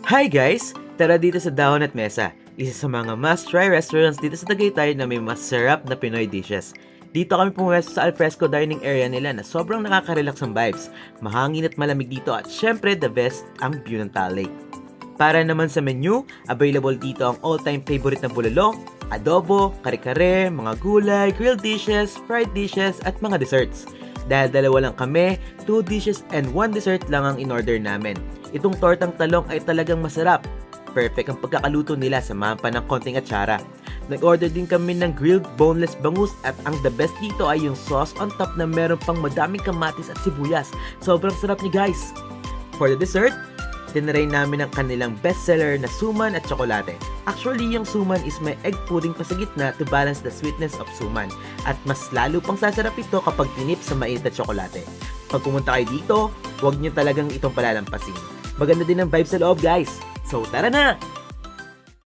Hi guys! Tara dito sa Dahon at Mesa, isa sa mga must-try restaurants dito sa Tagaytay na may masarap na Pinoy dishes. Dito kami pumuwesto sa alfresco dining area nila na sobrang nakaka-relax ang vibes, mahangin at malamig dito at syempre the best ang view ng Taal Lake. Para naman sa menu, available dito ang all-time favorite na bulalo, adobo, kare-kare, mga gulay, grilled dishes, fried dishes at mga desserts. Dahil dalawa lang kami, 2 dishes and 1 dessert lang ang in-order namin. Itong tortang talong ay talagang masarap. Perfect ang pagkakaluto nila, samahan pa ng konting atsara. Nag-order din kami ng grilled boneless bangus at ang the best dito ay yung sauce on top na meron pang madaming kamatis at sibuyas. Sobrang sarap niya guys! For the dessert, tinry namin ang kanilang bestseller na suman at tsokolate. Actually, yung suman is may egg pudding pa sa gitna to balance the sweetness of suman. At mas lalo pang sasarap ito kapag tinip sa mainit na tsokolate. Pag pumunta kayo dito, huwag nyo talagang itong palalampasin. Maganda din ang vibe sa loob guys. So tara na!